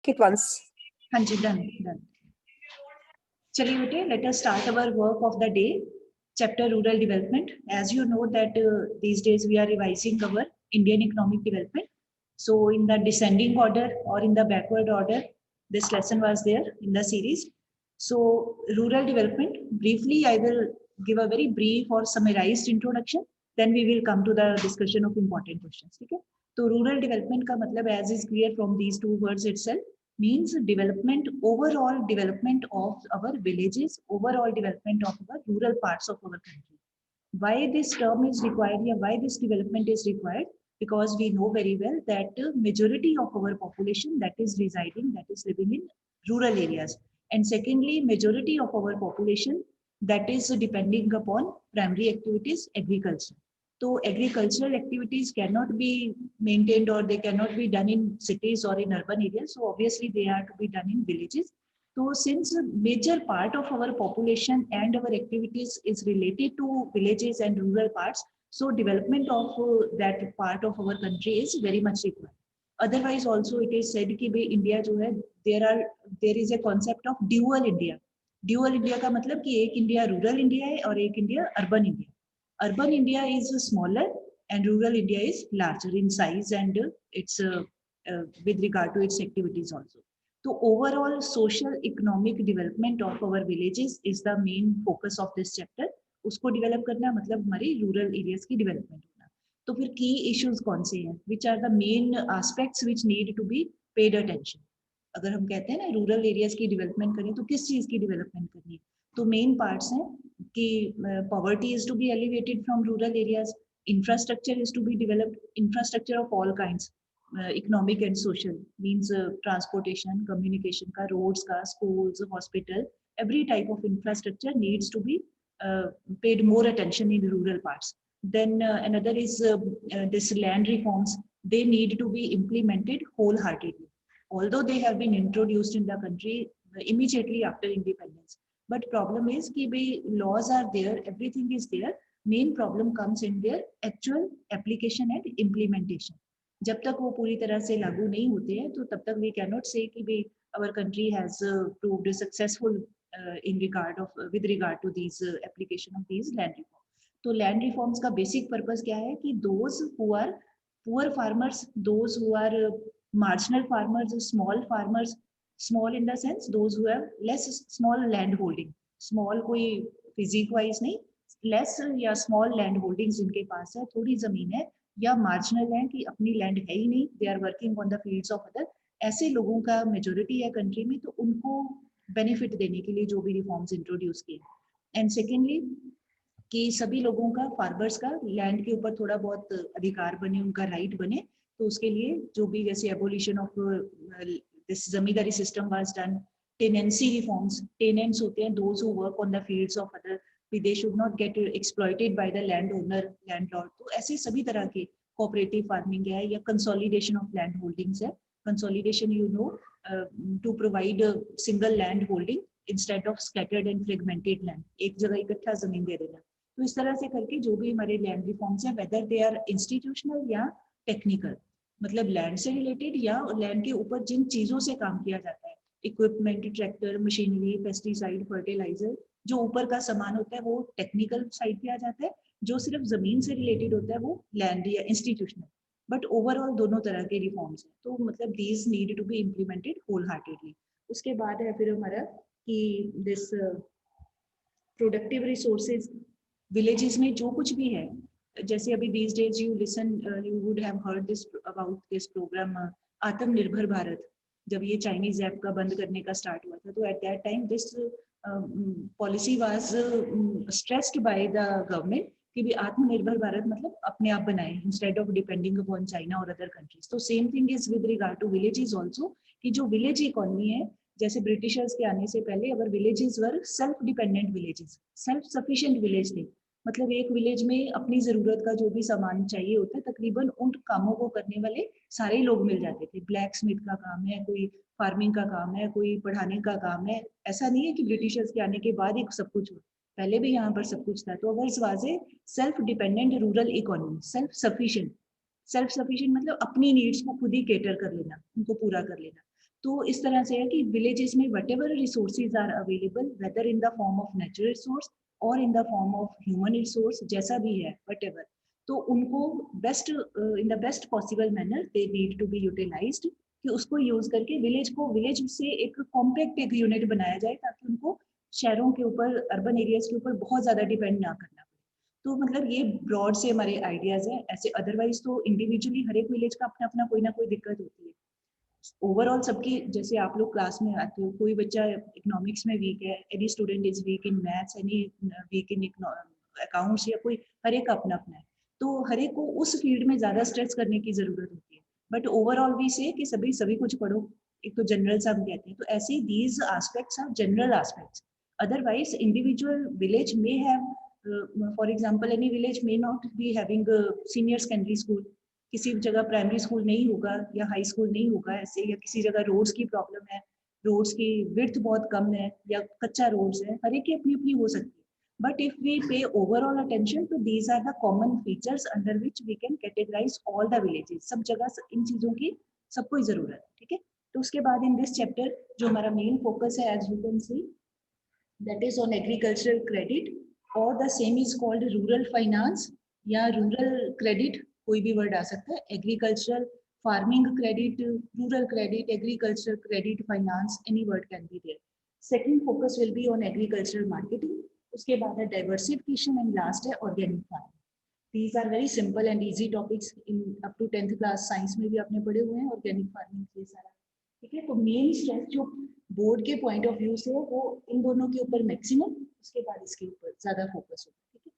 it once. हाँ जी, done. चलिए बेटे, let us start our work of the day. Chapter Rural Development. As you know that these days we are revising our Indian economic development. So in the descending order or in the backward order, this lesson was there in the series. So rural development, briefly I will give a very brief or summarized introduction. Then we will come to the discussion of important questions. ठीक है? तो rural development का मतलब as is clear from these two words itself means development, overall development of our villages, overall development of our rural parts of our country. Why this term is required here, why this development is required? Because we know very well that majority of our population that is residing, that is living in rural areas. And secondly, majority of our population that is depending upon primary activities, agriculture. So agricultural activities cannot be maintained or they cannot be done in cities or in urban areas. So obviously they are to be done in villages. So since a major part of our population and our activities is related to villages and rural parts, so development of that part of our country is very much required. Otherwise also it is said कि भाई India जो है there is a concept of dual India. Dual India का मतलब कि एक India rural India है और एक India urban India. Urban India is smaller and rural India is larger in size and it's with regard to its activities also. So overall social economic development of our villages is the main focus of this chapter. उसको develop करना मतलब हमारी rural areas की development होना. तो फिर key issues कौन से हैं? Which are the main aspects which need to be paid attention? अगर हम कहते हैं ना रूरल एरियाज की डेवलपमेंट करें तो किस चीज की डेवलपमेंट करनी है? तो मेन पार्ट्स हैं कि poverty is to be elevated from rural areas, infrastructure is to be developed, infrastructure of all kinds, economic and social means transportation, communication का, रोड्स का, schools, hospital, every type of infrastructure needs to be paid more attention in rural parts. Then another is this land reforms. They need to be implemented wholeheartedly, although they have been introduced in the country immediately after independence. But problem is कि भाई laws are there, everything is there. Main problem comes in their actual application and implementation. जब तक वो पूरी तरह से लागू नहीं होते हैं तो तब तक we cannot say कि भाई our country has proved successful in regard of with regard to these application of these land reforms. तो land reforms का basic purpose क्या है कि those who are poor farmers, those who are marginal farmers, small in the sense those who have less small land holding, small कोई physique wise नहीं, less या small land holdings जिनके पास है, थोड़ी जमीन है या marginal है कि अपनी land है ही नहीं, they are working on the fields of other, ऐसे लोगों का majority है country में, तो उनको benefit देने के लिए जो भी reforms introduce किए. And secondly कि सभी लोगों का, फार्मर्स का लैंड के ऊपर थोड़ा बहुत अधिकार बने, उनका राइट बने, तो उसके लिए जो भी जैसे abolition of this zamindari system was done, tenancy reforms, tenants होते हैं those who work on the fields of other, they should not get exploited by the land owner, landlord. तो ऐसे सभी तरह के कोऑपरेटिव फार्मिंग है या कंसोलिडेशन ऑफ लैंड होल्डिंग्स है. Consolidation you know to provide single land holding instead of scattered and fragmented land, एक जगह इकट्ठा जमीन दे देना. तो इस तरह से करके जो भी हमारे लैंड रिफॉर्म्स हैं, वेदर दे आर इंस्टीट्यूशनल या टेक्निकल, मतलब लैंड से रिलेटेड या लैंड के ऊपर जिन चीजों से काम किया जाता है, equipment, tractor, machinery, pesticide, fertilizer, जो ऊपर का सामान होता है वो टेक्निकल साइड पे आ जाता है, जो सिर्फ जमीन से रिलेटेड होता है वो लैंड या इंस्टीट्यूशनल. बट ओवरऑल दोनों तरह के रिफॉर्म्स हैं, तो मतलब these need to be implemented wholeheartedly. उसके बाद है फिर हमारा कि दिस प्रोडक्टिव रिसोर्सेज, विलेजेस में जो कुछ भी है, जैसे अभी these days you listen, you would have heard this about this program आत्मनिर्भर भारत. जब ये चाइनीज ऐप का बंद करने का स्टार्ट हुआ था, तो at that time this policy was stressed by the government कि भी आत्मनिर्भर भारत मतलब अपने आप बनाए instead of depending upon China और अदर कंट्रीज. तो same thing is with regard to villages also, कि जो विलेज इकोनॉमी है, जैसे ब्रिटिशर्स के आने से पहले our villages were self dependent villages, self sufficient village थे. मतलब एक विलेज में अपनी जरूरत का जो भी सामान चाहिए होता है, तकरीबन उन कामों को करने वाले सारे लोग मिल जाते थे. ब्लैक स्मिथ का काम है, कोई फार्मिंग का काम है, कोई पढ़ाने का काम है. ऐसा नहीं है कि ब्रिटिशर्स के आने के बाद ही सब कुछ हुआ, पहले भी यहाँ पर सब कुछ था. तो अगर वाजे self dependent rural economy, self sufficient. Self sufficient मतलब अपनी नीड्स को खुद ही केटर कर लेना, उनको पूरा कर लेना. तो इस तरह से है कि विलेजेस में whatever resources are available, whether in the form of natural resource और in the form of human resource, जैसा भी है वट एवर, तो उनको best in the best possible manner they need to be utilised, कि उसको use करके village से एक कॉम्पैक्ट एक यूनिट बनाया जाए, ताकि उनको शहरों के ऊपर, अर्बन एरियाज के ऊपर बहुत ज्यादा डिपेंड ना करना पड़े। तो मतलब ये ब्रॉड से हमारे आइडियाज है। ऐसे अदरवाइज तो इंडिविजुअली हर एक विलेज का अपना अपना कोई ना कोई दिक्कत होती है। ओवरऑल सबकी, जैसे आप लोग क्लास में आते हो, कोई बच्चा इकोनॉमिक्स में वीक है, any student is weak in maths, any weak in accounts, या कोई, हर एक का अपना अपना है। तो हर एक को उस फील्ड में ज्यादा स्ट्रेस करने की जरूरत होती है। बट ओवरऑल भी से कि सभी सभी कुछ पढ़ो, एक तो जनरल सब कहते हैं, तो ऐसे these aspects are general aspects. Otherwise individual village में have, for example any village may not be having senior secondary school, किसी जगह प्राइमरी स्कूल नहीं होगा या हाई स्कूल नहीं होगा ऐसे, या किसी जगह रोड्स की प्रॉब्लम है, रोड्स की विड्थ बहुत कम है, या कच्चा रोड्स है, हर एक की अपनी अपनी हो सकती है। But if we pay overall attention, तो these are the common features under which we can categorize all the villages. सब जगह इन चीजों की सबको ही जरूरत है, ठीक है। तो उसके बाद इन दिस चैप्टर जो हमारा मेन फोकस है, as you can see, that is on agricultural credit, or the same is called rural finance या rural credit, कोई भी वर्ड आ सकता है, agricultural farming credit, rural credit, agricultural credit finance, any word can be there. Second focus will be on agricultural marketing, उसके बाद है diversification, and last है organic farming. These are very simple and easy topics in up to 10th class science में भी आपने पढ़े हुए हैं, organic farming ये सारा, ठीक है। तो मेन स्ट्रेस जो बोर्ड के पॉइंट ऑफ व्यू से वो इन दोनों के ऊपर मैक्सिमम, उसके बाद इसके ऊपर ज्यादा फोकस होगा, ठीक है।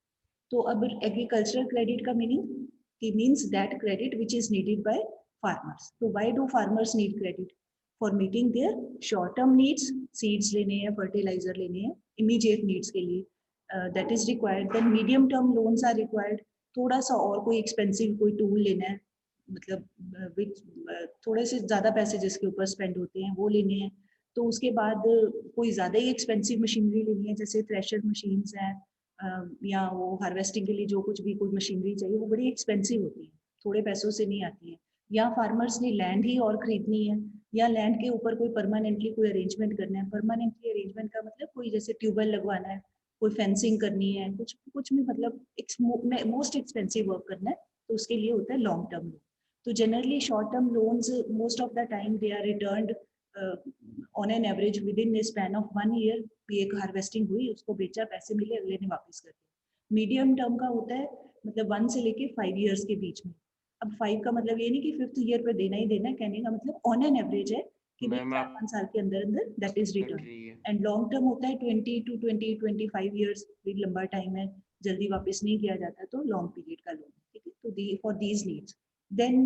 तो अब एग्रीकल्चरल क्रेडिट का meaning means that credit which is needed by farmers. तो why do farmers need credit? For meeting their short term needs, seeds लेने हैं, फर्टिलाइजर लेने हैं, इमीडिएट नीड्स के लिए that is required. Then medium term loans are required, थोड़ा सा और कोई एक्सपेंसिव कोई टूल लेना है, मतलब थोड़े से ज्यादा पैसे जिसके ऊपर स्पेंड होते हैं वो लेने हैं। तो उसके बाद कोई ज्यादा ही एक्सपेंसिव मशीनरी लेनी है, जैसे थ्रेशर मशीन्स हैं, या वो हार्वेस्टिंग के लिए जो कुछ भी कोई मशीनरी चाहिए, वो बड़ी एक्सपेंसिव होती है, थोड़े पैसों से नहीं आती है। या फार्मर्स ने लैंड ही और खरीदनी है, या लैंड के ऊपर कोई परमानेंटली कोई अरेंजमेंट करना है। परमानेंटली अरेंजमेंट का मतलब कोई जैसे ट्यूबवेल लगवाना है, कोई फेंसिंग करनी है, कुछ कुछ भी, मतलब मोस्ट एक्सपेंसिव वर्क करना है, तो उसके लिए होता है लॉन्ग टर्म लोन। तो generally short term loans most of the time they are returned on an average within span of 1 year. भी एक हार्वेस्टिंग हुई, उसको बेचा, पैसे मिले, अगले ने वापस कर दिया। मीडियम टर्म का होता है मतलब 1 से लेके 5 ईयर्स के बीच में। अब 5 का मतलब ये नहीं कि 5th ईयर पे देना ही देना है, कहने का मतलब ऑन एन एवरेज है कि भाई मैम 4-5 साल के अंदर अंदर दैट इज कट रिटर्न। रही है। एंड लॉन्ग टर्म होता है 20 to 25 ईयर्स, भी लंबा टाइम है, जल्दी वापस नहीं किया जाता, तो लॉन्ग पीरियड का लोन, ठीक है। तो for these needs then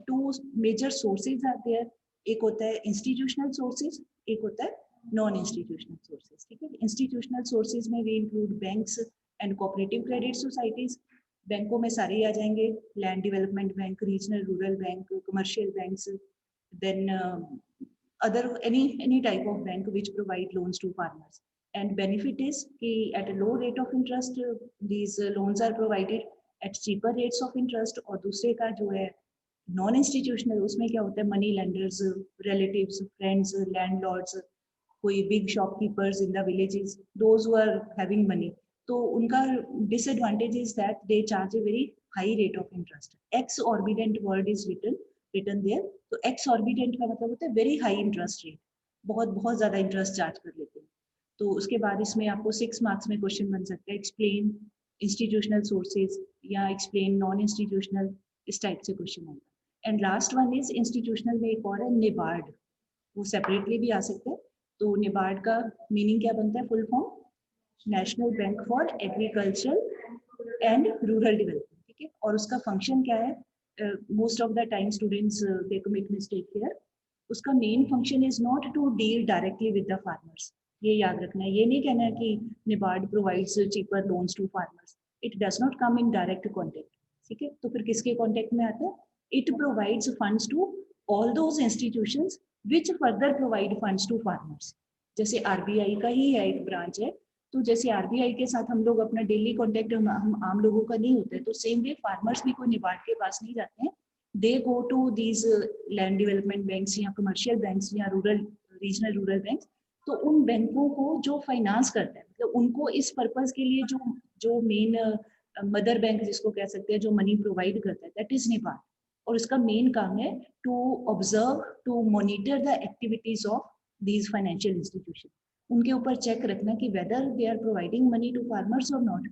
two major sources are there. एक होता है इंस्टीट्यूशनल सोर्सेज, एक होता है नॉन इंस्टीट्यूशनल सोर्सेज, ठीक है। इंस्टीट्यूशनल सोर्सेज में we include banks and cooperative credit societies. बैंकों में सारे ही आ जाएंगे, land development bank, regional rural bank, commercial banks, then other any type of bank which provide loans to farmers. And benefit is कि at a low rate of interest these loans are provided at cheaper rates of interest. और दूसरे का जो है non institutional, उसमें क्या होता है, money lenders, relatives, friends, landlords, कोई big shopkeepers in the villages, those who are having money, तो उनका disadvantage is that they charge a very high rate of interest. Exorbitant word is written there. तो exorbitant का मतलब होता है very high interest rate, बहुत बहुत ज्यादा इंटरेस्ट चार्ज कर लेते हैं। तो उसके बाद इसमें आपको 6 मार्क्स में क्वेश्चन बन सकता है, एक्सप्लेन इंस्टीट्यूशनल सोर्सेज या एक्सप्लेन नॉन इंस्टीट्यूशनल, इस टाइप से क्वेश्चन आएगा। And last one is institutional में एक और है निबार्ड, वो सेपरेटली भी आ सकते हैं। तो निबार्ड का मीनिंग क्या बनता है, full form, national bank for agriculture and rural development, ठीक है। और उसका फंक्शन क्या है, most of the time students they commit mistake here. उसका main function is not to deal directly with the farmers, ये याद रखना है। ये नहीं कहना है कि NABARD provides cheaper loans to farmers, it does not come in direct contact, ठीक है। तो फिर किसके कॉन्टेक्ट में आता है, it provides funds to all those institutions which further provide funds to farmers. जैसे आरबीआई का ही है, एक ब्रांच है, तो जैसे आरबीआई के साथ हम लोग अपना डेली कॉन्टेक्ट हम आम लोगों का नहीं होता है, तो सेम वे फार्मर्स भी कोई निबार्ड के पास नहीं जाते हैं, they go to these land development banks या commercial banks या regional rural banks, तो उन बैंकों को जो फाइनेंस करता है, मतलब उनको इस पर्पस के लिए जो मेन मदर बैंक जिसको कह सकते हैं, जो मनी प्रोवाइड करता है, दैट इज नेपाल। और उसका मेन काम है to observe, to monitor the activities of these financial institution. उनके ऊपर चेक रखना कि whether they are providing money to farmers और नॉट।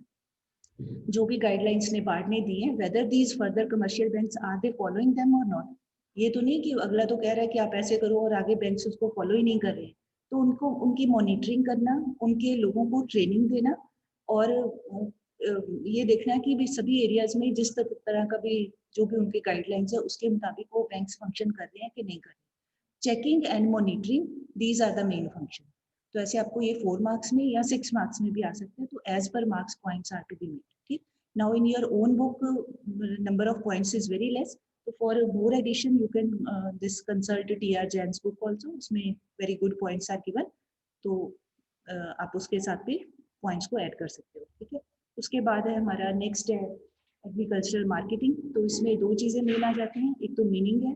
जो भी गाइडलाइंस नेपाल ने दी है, whether these further commercial banks are they following them और नॉट। ये तो नहीं कि अगला तो कह रहा है कि आप ऐसे करो और आगे बैंक्स उसको फॉलो ही नहीं कर रहे। तो उनको उनकी मॉनिटरिंग करना, उनके लोगों को ट्रेनिंग देना, और ये देखना कि भी सभी एरियाज में जिस तरह का भी जो भी उनके गाइडलाइंस है उसके मुताबिक वो बैंक्स फंक्शन कर रहे हैं कि नहीं कर रहे। Checking and monitoring, these are the main function. तो ऐसे आपको ये 4 मार्क्स में या 6 मार्क्स में भी आ सकते हैं। तो as per marks points are to be made. ठीक, now in your own book number of points is very less, तो for more addition you can this consult TR Jain's book also, उसमें very good points are given. तो आप उसके साथ भी points को add कर सकते हो। ठीक है, उसके बाद है हमारा नेक्स्ट है एग्रीकल्चरल मार्केटिंग। तो इसमें 2 चीजें मेन आ जाती हैं, एक तो मीनिंग है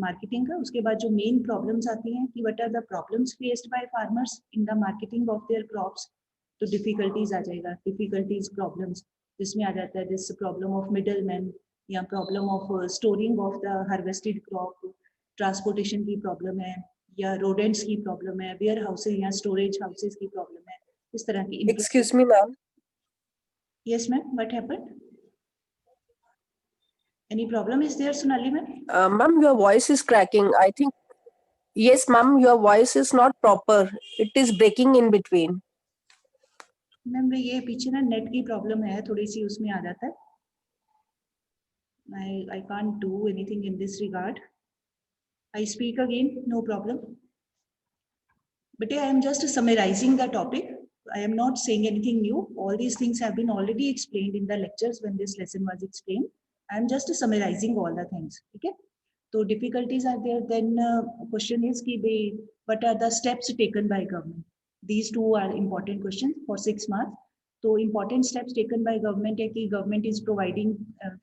मार्केटिंग का, उसके बाद जो मेन प्रॉब्लम्स आती हैं कि what are the problems faced by farmers in the marketing of their crops. तो डिफिकल्टीज आ जाएगा, डिफिकल्टीज प्रॉब्लम्स, जिसमें आ जाता है this problem of middle man, या problem of storing of the harvested crop, transportation की प्रॉब्लम है, या रोडेंट्स की प्रॉब्लम है, वेयर हाउसेज या स्टोरेज हाउसेज की प्रॉब्लम है, इस तरह की। Excuse me, ma'am. Yes, ma'am. What happened? Any problem is there, Sonali ma'am? Ma'am, your voice is cracking. I think. Yes, ma'am, your voice is not proper. It is breaking in between. Ma'am ये पीछे ना net की problem है, थोड़ी सी उसमें आ जाता है। I can't do anything in this regard. I speak again, no problem. But I am just summarizing the topic. I am not saying anything new. All these things have been already explained in the lectures when this lesson was explained. I am just summarizing all the things. Okay. So difficulties are there. Then question is ki what are the steps taken by government? These two are important questions for 6 marks. So important steps taken by government है कि government is providing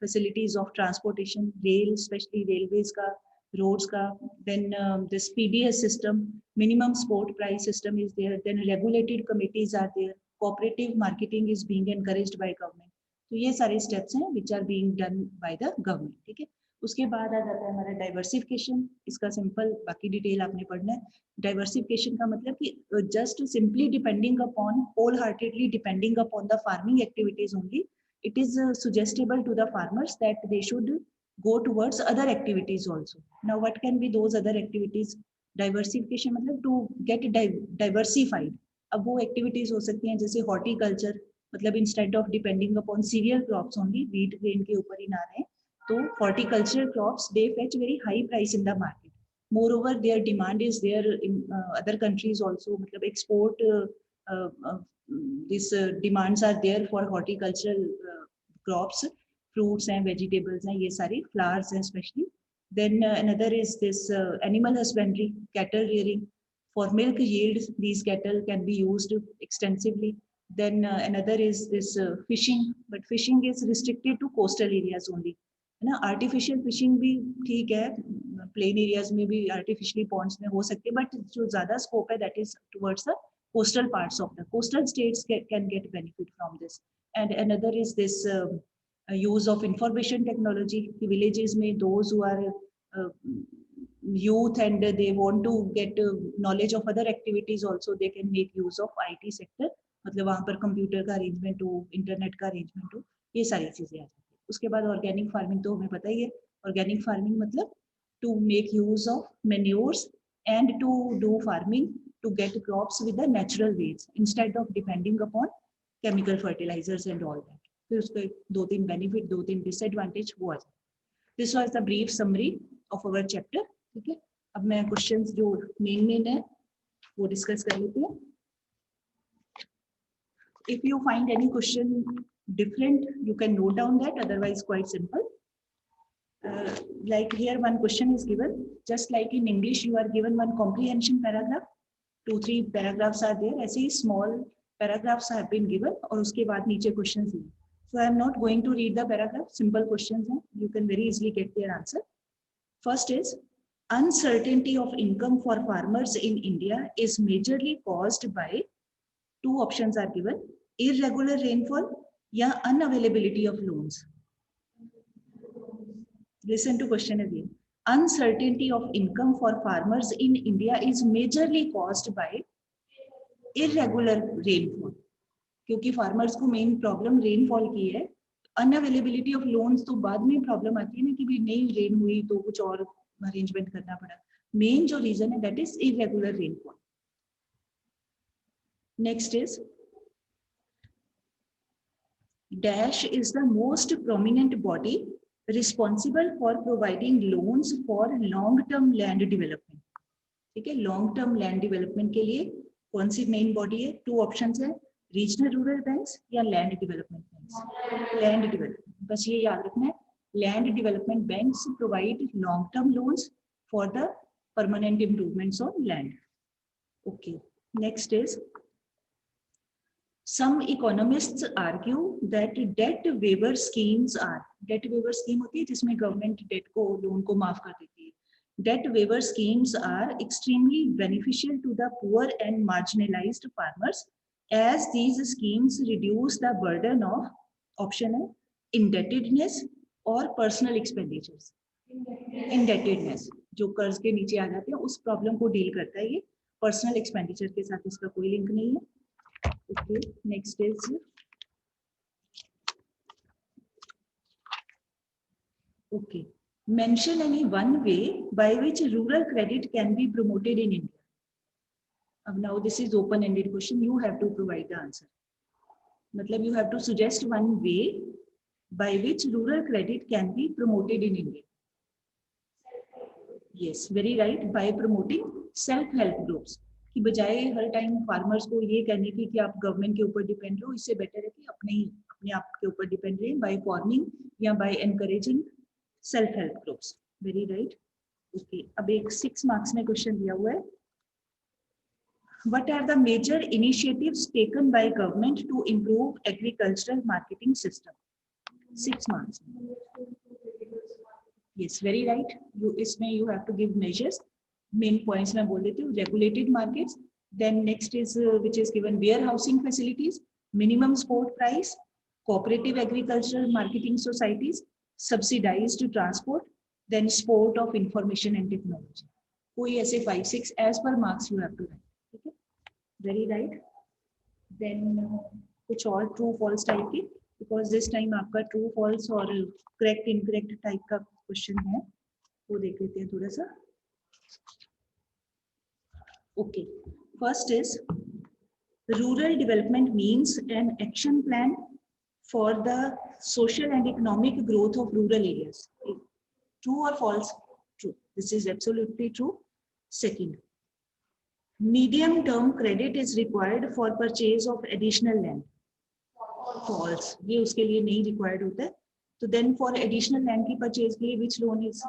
facilities of transportation, rail, especially railways का, roads का. Then this PBS system, minimum support price system is there. Then regulated committees are there. Cooperative marketing is being encouraged by government. तो ये सारे steps हैं which are being done by the government. ठीक है, उसके बाद आ जाता है हमारा डाइवर्सिफिकेशन। इसका सिंपल, बाकी डिटेल आपने पढ़ना है। डाइवर्सिफिकेशन का मतलब कि just simply depending upon, wholeheartedly depending upon the farming activities only, it is suggestible to the farmers that they should go towards other activities also. Now what can be those other activities? Diversification मतलब to get diversified. अब वो activities हो सकती हैं जैसे horticulture, मतलब instead of depending upon cereal crops only, wheat grain के ऊपर ही ना रहे, तो horticultural crops they fetch very high price in the market. Moreover, their demand is there in other countries also. मतलब export these demands are there for horticultural crops, fruits and vegetables and ये सारी flowers and especially. Then another is this animal husbandry, cattle rearing. For milk yields, these cattle can be used extensively. Then another is this fishing, but fishing is restricted to coastal areas only. है ना। Artificial fishing भी ठीक है, plain areas में भी artificially Pond's में हो सकती है, बट जो ज्यादा स्कोप है that is towards the coastal parts of the coastal states can get benefit from this. And another is this use of information technology. Villages में those who are youth and they want to get knowledge of other activities also, they can make use of IT sector। मतलब वहां पर computer का arrangement हो, internet का arrangement हो, ये सारी चीजें आ जाती है। उसके बाद ऑर्गेनिक फार्मिंग तो हमें पता ही है। ऑर्गेनिक फार्मिंग मतलब to make use of manures and to do farming to get crops with the natural ways instead of depending upon chemical fertilizers and all that. फिर उसके 2-3 बेनिफिट, 2-3 डिसएडवांटेज वो आ जाते हैं। This was the brief summary of our chapter. ठीक है, अब मैं questions जो मेन है वो डिस्कस कर लेती हूँ। If you find any question different, you can note down that, otherwise quite simple. Like here one question is given, just like in English you are given one comprehension paragraph, 2-3 paragraphs are there, ऐसे ही small paragraphs have been given और उसके बाद नीचे questions दिए। So I am not going to read the paragraph. Simple questions हैं. You can very easily get their answer. First is, uncertainty of income for farmers in India is majorly caused by, two options are given, irregular rainfall या unavailability of loans. Listen to question again. Uncertainty of income for farmers in India is majorly caused by irregular rainfall. क्योंकि farmers को main problem rainfall की है. Unavailability of loans तो बाद में problem आती है ना कि भी नहीं रेन हुई तो कुछ और अरेंजमेंट करना पड़ा. मेन जो रीजन है that is irregular rainfall. Next is, dash is the most prominent body responsible for providing loans for long term land development. ठीक है, लॉन्ग टर्म लैंड डेवलपमेंट के लिए कौन सी मेन बॉडी है? टू ऑप्शंस है, regional rural banks या land development banks. Land development, बस ये याद रखना है, land development banks provide long term loans for the permanent improvements on land. Okay, next is, some economists argue that debt waiver schemes are, debt waiver scheme होती है जिसमें government date को, loan को माफ कर देती है. Debt waiver schemes are extremely beneficial to the poor and marginalized farmers as these schemes reduce the burden of, option है, indebtedness or personal expenditures. Indebtedness जो कर्ज के नीचे आ जाते हैं उस प्रॉब्लम को डील करता है ये. पर्सनल एक्सपेंडिचर के साथ इसका कोई लिंक नहीं है. Okay, next is, okay, mention any one way by which rural credit can be promoted in India. Now this is open-ended question. You have to provide the answer. मतलब you have to suggest one way by which rural credit can be promoted in India. Yes, very right. By promoting self-help groups. कि बजाय हर time farmers को ये कहने की कि आप government के ऊपर डिपेंड रहो, इससे बेटर है कि अपने आप के ऊपर डिपेंड रहे बाय फॉर्मिंग या by encouraging self help groups. Very right. Okay, अब एक 6 मार्क्स में क्वेश्चन दिया हुआ है. What are the major initiatives taken by government to improve agricultural marketing system? 6 marks. Yes, very right. इसमें you have to give measures. Main points मैं बोल देती हूँ. Regulated markets, then next is which is given warehousing facilities, minimum support price, cooperative agricultural marketing societies, subsidized transport, then support of information and technology. कोई ऐसे 5-6 as per marks you have to write. ठीक है, very right. Then कुछ और true false type की, because this time आपका true false और correct incorrect type का क्वेश्चन है, वो देख लेते हैं थोड़ा सा. Okay, first is, rural development means an action plan for the social and economic growth of rural areas. True or false? True. This is absolutely true. Second, medium term credit is required for purchase of additional land. False. ये उसके लिए नहीं required होता है. तो then for additional land की purchase के लिए which loan is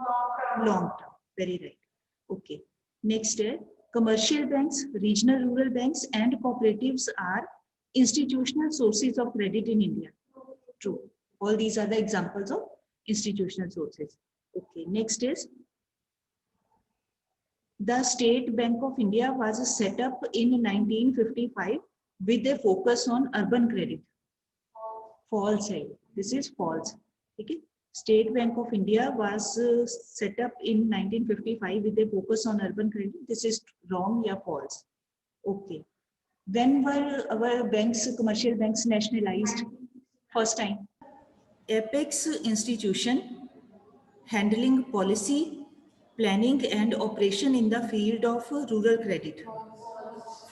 long term? Very right. Okay. Next है, commercial banks, regional rural banks and cooperatives are institutional sources of credit in India. True. All these are the examples of institutional sources. Okay, next is, the State Bank of India was set up in 1955 with a focus on urban credit. False है. This is false. Okay. State Bank of India was set up in 1955 with a focus on urban credit. This is wrong या false. Okay. When were our banks, commercial banks, nationalized? First time. Apex institution handling policy, planning and operation in the field of rural credit.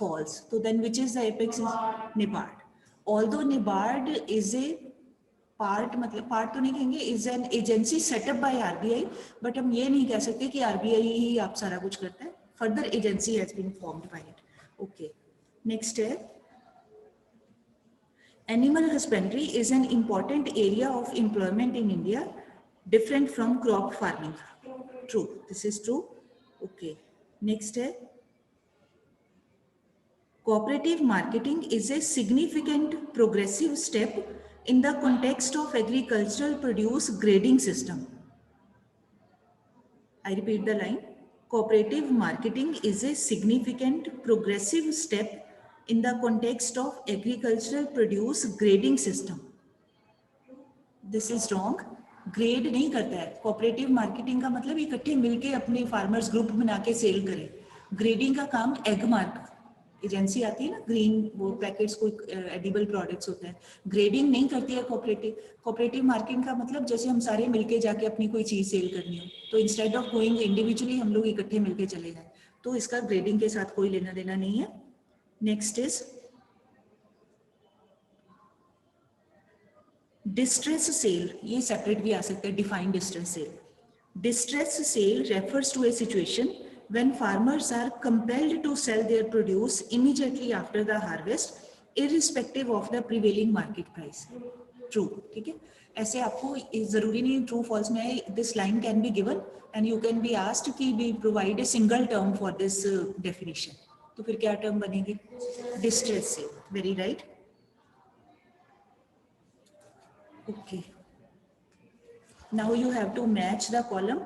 False. So then which is the apex? NABARD. Although NABARD is a part, मतलब part तो नहीं कहेंगे, is an agency setup by RBI, but हम ये नहीं कह सकते कि आरबीआई ही आप सारा कुछ करता है. Further agency has been formed by it. Okay, next है, animal husbandry is an important area of employment in India, different from crop farming. True. This is true. Okay, next है, cooperative marketing is a significant progressive step in the context of agricultural produce grading system. I repeat the line. Cooperative marketing is a significant progressive step in the context of agricultural produce grading system. This is wrong. Grade नहीं करता है. Cooperative marketing का मतलब इकट्ठे मिलके अपने farmers group बना के सेल करें. ग्रेडिंग का काम एग मार्क एजेंसी आती है ना, ग्रीन वो पैकेट्स कोई एडिबल प्रोडक्ट्स होते हैं. ग्रेडिंग नहीं करती है कोऑपरेटिव. कोऑपरेटिव मार्केटिंग का मतलब जैसे हम सारे मिलके जाके अपनी कोई चीज सेल करनी हो, तो इंस्टेड ऑफ गोइंग इंडिविजुअली हम लोग इकट्ठे मिलके चले जाए, तो इसका ग्रेडिंग के साथ कोई लेना देना नहीं है. Next is distress sale. ये सेपरेट भी आ सकता है. Define distress sale. Distress sale refers to a situation when farmers are compelled to sell their produce immediately after the harvest irrespective of the prevailing market price. True. ठीक है. ऐसे आपको जरूरी नहीं ट्रू फॉल्स में है. This line can be given and you can be asked कि we provide a single term for this definition. तो फिर क्या टर्म बनेगी? Distress sale. Very right. Okay, now you have to match the column.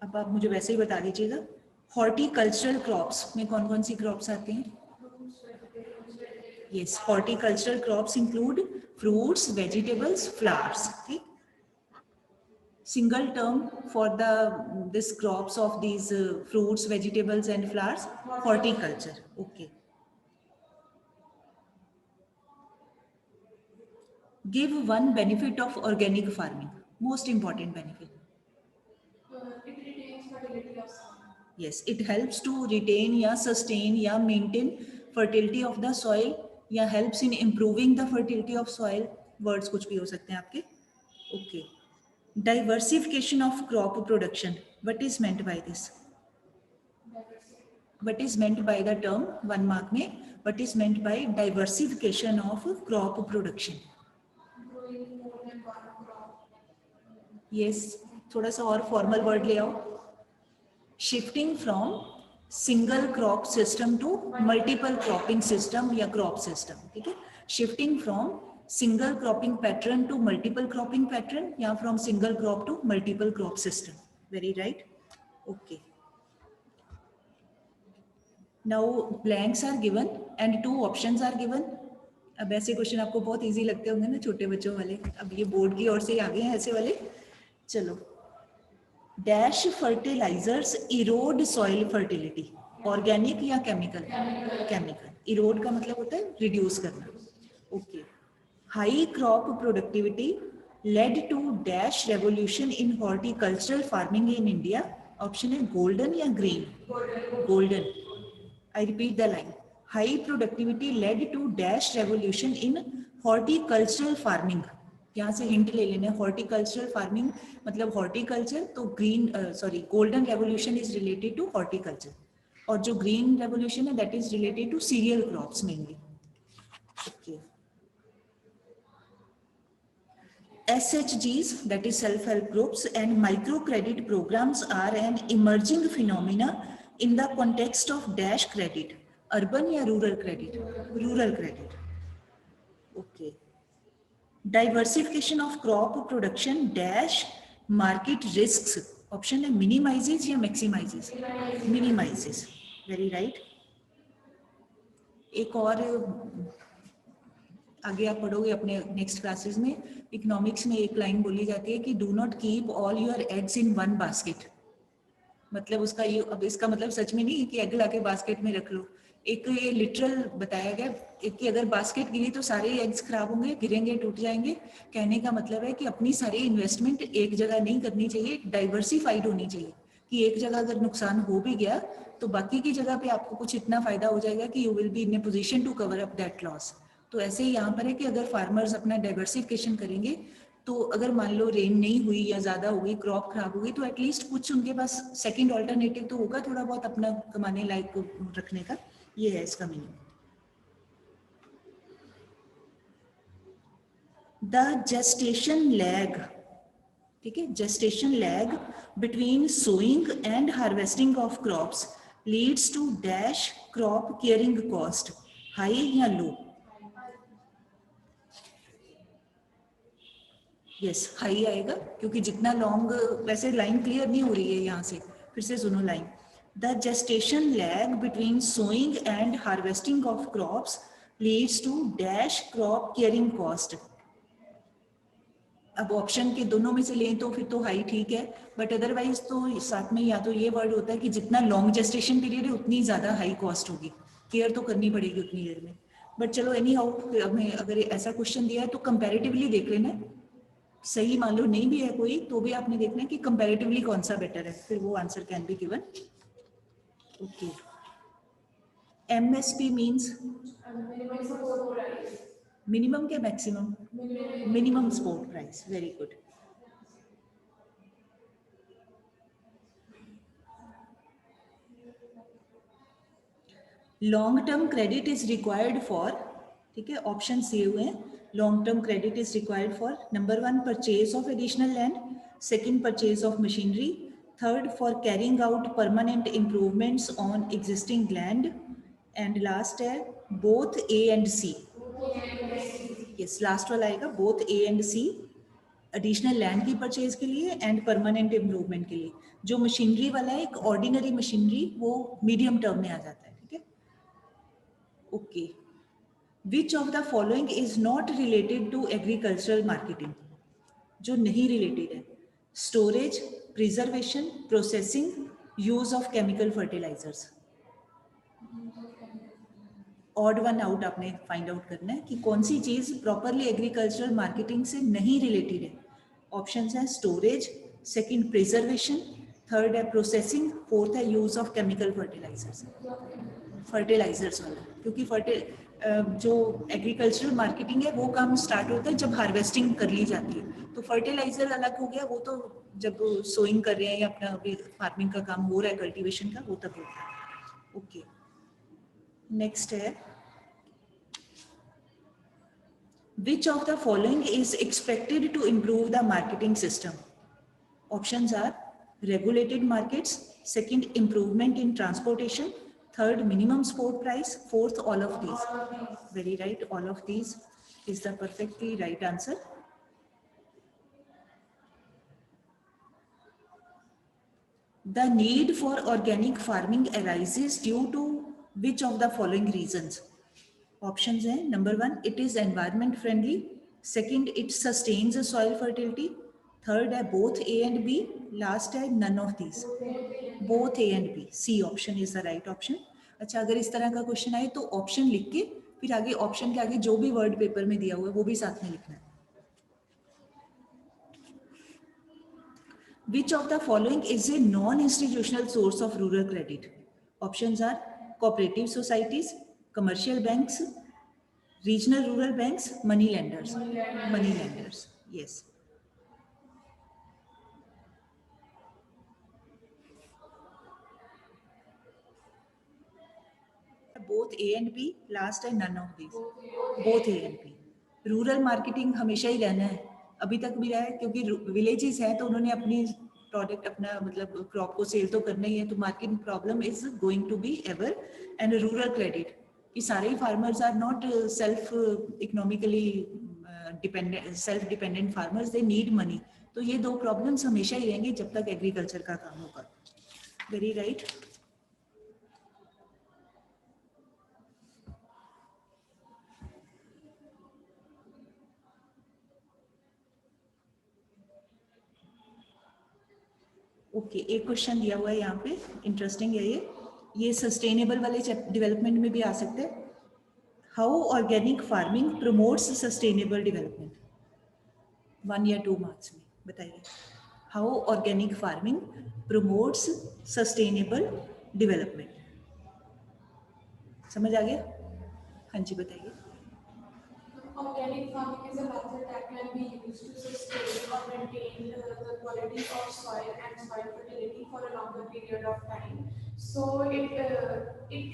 अब आप मुझे वैसे ही बता दीजिएगा. हॉर्टिकल्चरल क्रॉप्स में कौन कौन सी क्रॉप्स आते हैं? Yes, horticultural crops include fruits, vegetables, flowers. ठीक. Single term for the this crops of these fruits, vegetables and flowers, horticulture. Okay. Give one benefit of organic farming. Most important benefit. It retains fertility of soil. Yes, it helps to retain या sustain या maintain fertility of the soil या helps in improving the fertility of soil. Words कुछ भी हो सकते हैं आपके. Okay. Diversification of crop production. What is meant by this? What is meant by the term? 1 mark में. What is meant by diversification of crop production? Yes, थोड़ा सा और फॉर्मल वर्ड ले आओ. Shifting from single crop system to multiple cropping system या crop system. ठीक है. Shifting from single cropping pattern to multiple cropping pattern या from single crop to multiple crop system. Very right. Okay. Now blanks are given and 2 options are given. अब ऐसे question आपको बहुत easy लगते होंगे ना, छोटे बच्चों वाले. अब ये बोर्ड की ओर से आ गए हैं ऐसे वाले. चलो. Dash fertilizers erode soil fertility. Organic या केमिकल? केमिकल. इरोड का मतलब होता है रिड्यूस करना. Okay. High crop productivity led to dash revolution in horticultural farming in India. Option है गोल्डन या green? Golden. I repeat the line. High productivity led to dash revolution in horticultural farming. यहाँ से hint ले लेना. Horticultural farming मतलब horticulture, तो green golden revolution is related to horticulture, और जो ग्रीन रेवोल्यूशन है that is related to cereal crops mainly. Okay. SHGs, that is self-help groups, and microcredit programs are an emerging phenomena in the context of dash credit. Urban या rural credit? Rural credit. Okay. Diversification of crop production dash market risks. Option है minimizes या maximizes? Minimises. Very right. एक और आगे आप पढ़ोगे अपने next classes में. इकोनॉमिक्स में एक लाइन बोली जाती है कि do not keep all your eggs in one basket. मतलब उसका ये, अब इसका मतलब सच में नहीं कि एग लाके बास्केट में रख लो. एक ये लिटरल बताया गया कि अगर बास्केट गिरी तो सारे एग्स खराब होंगे, गिरेंगे, टूट जाएंगे. कहने का मतलब है कि अपनी सारी इन्वेस्टमेंट एक जगह नहीं करनी चाहिए, डाइवर्सिफाइड होनी चाहिए. कि एक जगह अगर नुकसान हो भी गया तो बाकी की जगह पे आपको कुछ इतना फायदा हो जाएगा कि you will be in a position to cover up that loss. तो ऐसे ही यहाँ पर है कि अगर फार्मर्स अपना डाइवर्सिफिकेशन करेंगे तो अगर मान लो रेन नहीं हुई या ज्यादा हो गई, क्रॉप खराब हो गई, तो एटलीस्ट कुछ उनके पास सेकंड ऑल्टरनेटिव तो होगा थोड़ा बहुत अपना कमाने लायक रखने का. ये है इसका मीनिंग. The gestation lag. ठीक है. Gestation lag between sowing and harvesting of crops leads to dash crop caring cost. High या लो? यस हाई आएगा, क्योंकि जितना लॉन्ग, वैसे लाइन क्लियर नहीं हो रही है यहाँ से, फिर से सुनो line. The gestation lag between sowing and harvesting of crops leads to dash crop caring cost. अब ऑप्शन के दोनों में से लें तो फिर तो हाई ठीक है, बट अदरवाइज तो साथ में या तो ये वर्ड होता है कि जितना लॉन्ग जेस्टेशन पीरियड है उतनी ज़्यादा हाई कॉस्ट होगी, केयर तो करनी पड़ेगी उतनी देर में। बट चलो एनी हाउ, हमें अगर ऐसा क्वेश्चन दिया है तो कंपैरेटिवली देख लेना, सही मान लो नहीं भी है कोई तो भी आपने देखना है कि कंपैरेटिवली कौन सा बेटर है, फिर वो answer can be given. Okay, MSP means minimum support price. Minimum क्या maximum? Minimum support price, very good. Long term credit is required for, ठीक है, ऑप्शन दिए हुए हैं। Long term credit is required for number 1 purchase of additional land, second purchase of machinery, third for carrying out permanent improvements on existing land, and last है both A and C. Yes, last वाला आएगा both A and C, additional land की purchase के लिए and permanent improvement के लिए। जो machinery वाला है, एक ऑर्डिनरी मशीनरी, वो मीडियम टर्म में आ जाता है, ठीक है। Okay, which of the following is not related to agricultural marketing? जो नहीं रिलेटेड है, storage, preservation, processing, use of chemical fertilisers. Odd one out आपने फाइंड आउट करना है कि कौन सी चीज प्रॉपरली एग्रीकल्चरल मार्केटिंग से नहीं रिलेटेड है। ऑप्शंस हैं स्टोरेज, सेकंड प्रिजर्वेशन, थर्ड है प्रोसेसिंग, फोर्थ है use of chemical fertilisers. Fertilisers वाला, क्योंकि जो एग्रीकल्चरल मार्केटिंग है वो काम स्टार्ट होता है जब हार्वेस्टिंग कर ली जाती है, तो फर्टिलाइजर अलग हो गया, वो तो जब सोइंग कर रहे हैं या अपना अभी फार्मिंग का काम हो रहा है, कल्टीवेशन का, वो तब होता है। ओके, नेक्स्ट है which of the following is expected to improve the marketing system? Options are regulated markets, second improvement in transportation, third minimum support price, fourth all of these. Very right, all of these is the perfectly right answer. The need for organic farming arises due to which of the following reasons? Options हैं, number 1 it is environment friendly, second it sustains the soil fertility, third है both A and B, last है none of these, both A and B, C option is the right option. अच्छा, अगर इस तरह का question आए तो option लिख के फिर आगे ऑप्शन के आगे जो भी वर्ड पेपर में दिया हुआ है वो भी साथ में लिखना है। Which of the following is a non-institutional source of rural credit? Options are cooperative societies, commercial banks, regional rural banks, money lenders. Money lenders, yes. Both A and B, last है none of these. Both A and B. Rural marketing हमेशा ही रहना है, अभी तक भी रहा है, क्योंकि विलेजेस हैं तो उन्होंने अपनी प्रोडक्ट, अपना मतलब क्रॉप को सेल तो करना ही है, तो market problem is going to be ever. And rural credit, ये सारे ही farmers are not self economically dependent, self dependent farmers, they need money. तो ये दो प्रॉब्लम्स हमेशा ही रहेंगे जब तक एग्रीकल्चर का काम होगा। Very right. ओके, एक क्वेश्चन दिया हुआ है यहाँ पे, इंटरेस्टिंग है ये सस्टेनेबल वाले डेवलपमेंट में भी आ सकते हैं। How organic farming promotes sustainable development? 1 या 2 मार्क्स में बताइए। How organic farming promotes sustainable development? समझ आ गया? हाँ जी, बताइए। Organic farming is a method that can be used to sustain or maintain the quality of soil and soil fertility for a longer period of time. So it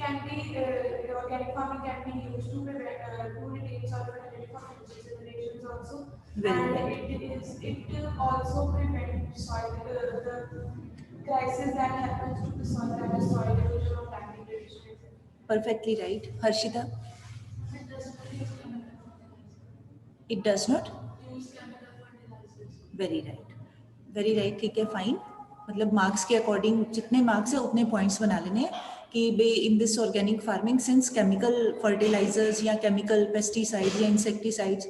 can be organic farming can be used to prevent to retain soil fertility for future generations also, and it also prevents soil the crisis that happens to the soil, that is soil erosion or land degradation. Perfectly right. Harshita? It doesn't use chemical fertilizer. It does not Use chemical fertilizer. Very right, ठीक है, fine. मतलब marks के according जितने marks है उतने points बना लेने हैं कि be in this organic farming since chemical fertilizers या केमिकल पेस्टिसाइड्स या इंसेक्टिसाइड्स,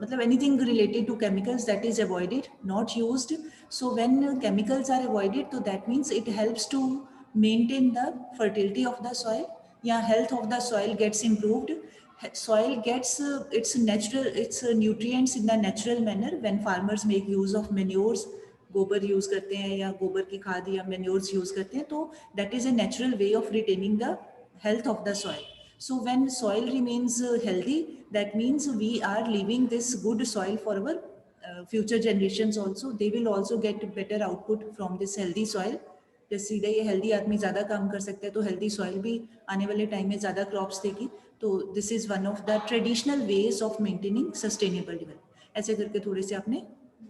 मतलब anything related to chemicals that is avoided, not used. So when chemicals are avoided तो that means it helps to maintain the fertility of the soil या health of the soil gets improved. Soil gets its nutrients in the natural manner when farmers make use of manures. गोबर use करते हैं या गोबर की खाद या manures use करते हैं, तो that is a natural way of retaining the health of the soil. So when soil remains healthy, that means we are leaving this good soil for our future generations also. They will also get better output from this healthy soil. जैसे सीधे ये healthy आदमी ज़्यादा काम कर सकते हैं तो हेल्दी सॉइल भी आने वाले टाइम में ज़्यादा क्रॉप्स देगी. तो this is one of the traditional ways of maintaining sustainable development. ऐसे करके थोड़े से आपने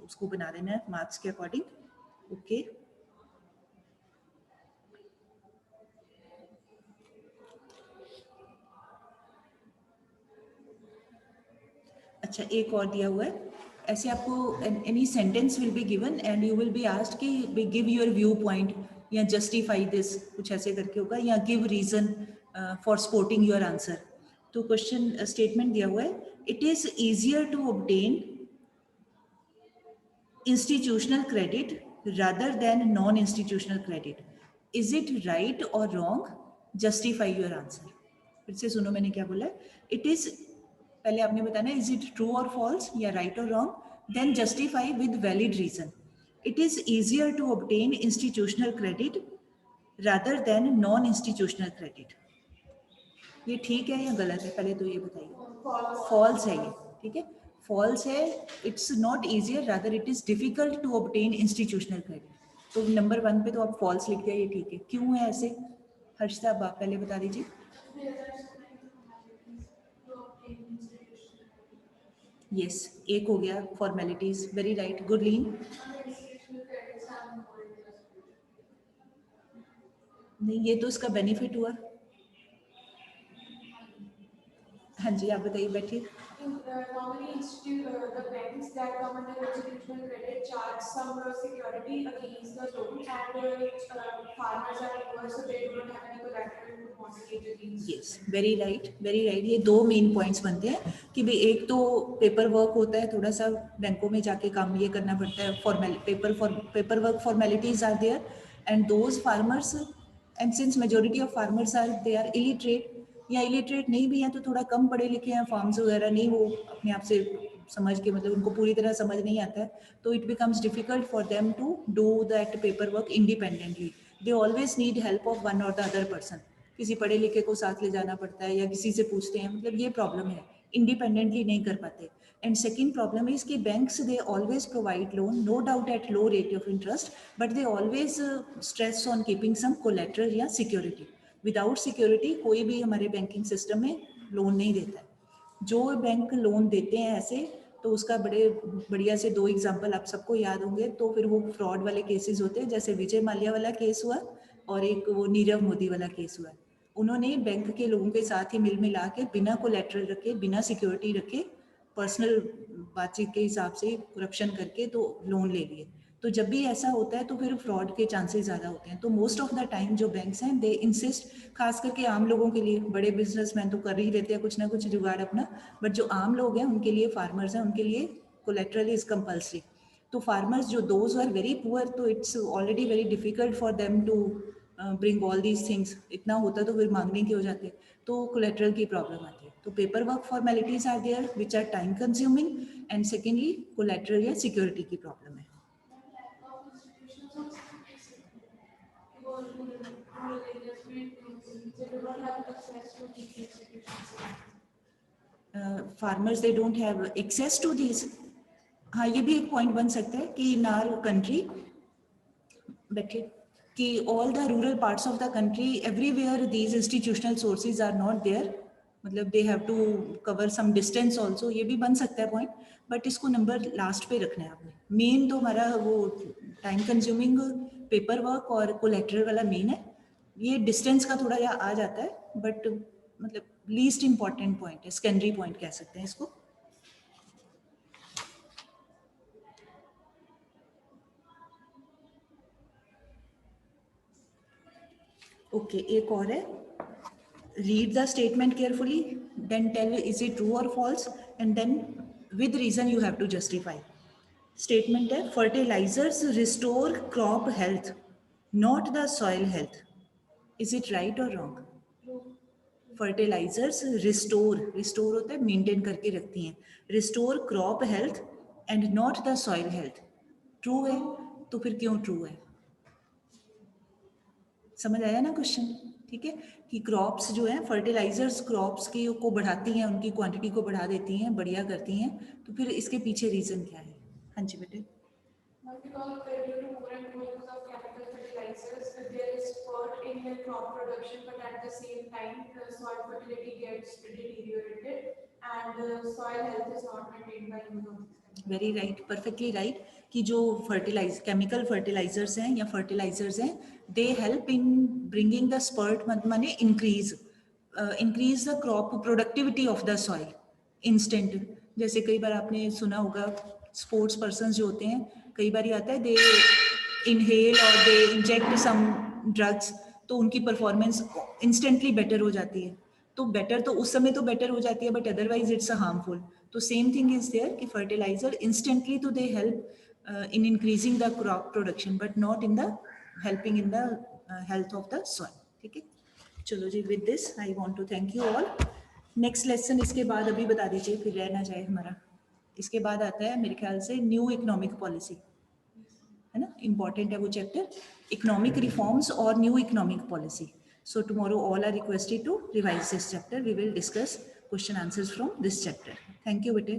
उसको बना देना है मार्क्स के अकॉर्डिंग. ओके, अच्छा एक और दिया हुआ है. ऐसे आपको any sentence will be given and you will be asked कि गिव योर व्यू पॉइंट या जस्टिफाई दिस, कुछ ऐसे करके होगा, या give reason for supporting your answer. तो क्वेश्चन स्टेटमेंट दिया हुआ है, it is easier to obtain institutional credit rather than non-institutional credit. Is it right or wrong? Justify your answer. फिर से सुनो मैंने क्या बोला है. It is, पहले आपने बताना है is it true or false या right or wrong, then justify with valid reason. It is easier to obtain institutional credit rather than non-institutional credit. ये ठीक है या गलत है, पहले तो ये बताइए. फॉल्स है ये, ठीक है, फॉल्स है. It's not easier, rather it is difficult to obtain institutional credit. तो नंबर 1 पे तो आप फॉल्स लिख दिया, ये ठीक है. क्यों है ऐसे? हर्षिता आप पहले बता दीजिए. यस, एक हो गया फॉर्मेलिटीज. वेरी राइट, गुड लीन. नहीं, ये तो इसका बेनिफिट हुआ. हाँ जी, आप बताइए, बैठिए. Normally, the banks that come under institutional credit charge some security against the loan, and farmers are poor, so they do not have any collateral to mortgage against. Yes, very right, very right. ये दो main points बनते हैं कि भाई एक तो paper work होता है, थोड़ा सा बैंकों में जाके काम ये करना पड़ता है, paper work formalities are there, and those farmers, and since majority of farmers are they are illiterate या इलिटरेट नहीं भी हैं तो थोड़ा कम पढ़े लिखे हैं, फॉर्म्स वगैरह नहीं वो अपने आप से समझ के, मतलब उनको पूरी तरह समझ नहीं आता है, तो it becomes difficult for them to do that paper work independently. They always need help of one और द अदर पर्सन. किसी पढ़े लिखे को साथ ले जाना पड़ता है या किसी से पूछते हैं, मतलब ये प्रॉब्लम है, इंडिपेंडेंटली नहीं कर पाते. एंड सेकेंड प्रॉब्लम इज कि banks they always provide loan, no doubt at low rate of interest, but they always stress on keeping some collateral या सिक्योरिटी. विदाउट सिक्योरिटी कोई भी हमारे बैंकिंग सिस्टम में लोन नहीं देता है. जो बैंक लोन देते हैं ऐसे, तो उसका बड़े बढ़िया से 2 एग्जाम्पल आप सबको याद होंगे. तो फिर वो फ्रॉड वाले केसेस होते हैं, जैसे विजय माल्या वाला केस हुआ और एक वो नीरव मोदी वाला केस हुआ. उन्होंने बैंक के लोगों के साथ ही मिल मिला के बिना कोलेटरल रखे, बिना सिक्योरिटी रखे, पर्सनल बातचीत के हिसाब से करप्शन करके तो लोन ले लिए. तो जब भी ऐसा होता है तो फिर फ्रॉड के चांसेस ज़्यादा होते हैं. तो मोस्ट ऑफ द टाइम जो बैंक्स हैं दे इंसिस्ट, खास करके आम लोगों के लिए, बड़े बिजनेसमैन तो कर ही लेते हैं कुछ ना कुछ जुगाड़ अपना, बट जो आम लोग हैं उनके लिए, फार्मर्स हैं उनके लिए कोलेटरल इज कंपल्सरी. तो फार्मर्स जो दोज आर वेरी पुअर, तो it's already very difficult for them to bring all these things. इतना होता तो फिर मांगने के हो जाते, तो कोलेटरल की प्रॉब्लम आती है. तो paper work formalities are there which are time consuming, and secondly collateral या सिक्योरिटी की प्रॉब्लम है. Farmers they don't have access to these. हाँ, ये भी एक पॉइंट बन सकता है कि इन आवर कंट्री, बैठे, कि all the rural parts of the country everywhere these institutional sources are not there, मतलब they have to cover some distance also. ये भी बन सकता है पॉइंट, बट इसको नंबर लास्ट पे रखना है आपने. मेन तो हमारा वो टाइम कंज्यूमिंग पेपर वर्क और कोलेटरल वाला मेन है. ये डिस्टेंस का थोड़ा या आ जाता है, बट मतलब लीस्ट इंपॉर्टेंट पॉइंट है, सेकेंडरी पॉइंट कह सकते हैं इसको. ओके, एक और है, read the statement carefully, then tell is it true or false, and then with reason you have to justify. Statement है, fertilizers restore crop health, not the soil health. Is it right or wrong? Fertilisers restore होता है maintain करके रखती हैं, restore crop health and not the soil health. True है, तो फिर क्यों ट्रू है? समझ आया ना क्वेश्चन? ठीक है, कि क्रॉप्स जो है फर्टिलाइजर्स क्रॉप्स की को बढ़ाती हैं, उनकी क्वांटिटी को बढ़ा देती हैं, बढ़िया करती हैं, तो फिर इसके पीछे रीजन क्या है? हाँ जी बेटे. Because due to more and more use of chemical fertilizers, there is spurt in the crop production, but at the same time, the soil fertility gets deteriorated and soil health is not maintained by use of these. Very right, perfectly right, कि जो chemical fertilizers हैं या fertilizers हैं, they help in bringing the spurt, माने increase the crop productivity of the soil instant. जैसे कई बार आपने सुना होगा, स्पोर्ट्स पर्सन जो होते हैं, कई बार ये आता है दे इनहेल और दे इंजेक्ट सम ड्रग्स, तो उनकी परफॉर्मेंस इंस्टेंटली बेटर हो जाती है. तो बेटर तो उस समय तो बेटर हो जाती है, but otherwise it's a harmful. तो सेम थिंग इज देयर कि फर्टिलाइजर इंस्टेंटली तो they help in increasing the crop production, but not in the helping in the health of the soil. ठीक है, चलो जी, with this I want to thank you all. Next lesson इसके बाद अभी बता दीजिए, फिर रह ना जाए हमारा. इसके बाद आता है मेरे ख्याल से न्यू इकोनॉमिक पॉलिसी, है ना, इंपॉर्टेंट है वो चैप्टर, इकोनॉमिक रिफॉर्म्स और new economic policy. So tomorrow all are requested to revise this chapter. We will discuss question answers from this chapter. Thank you, Vite.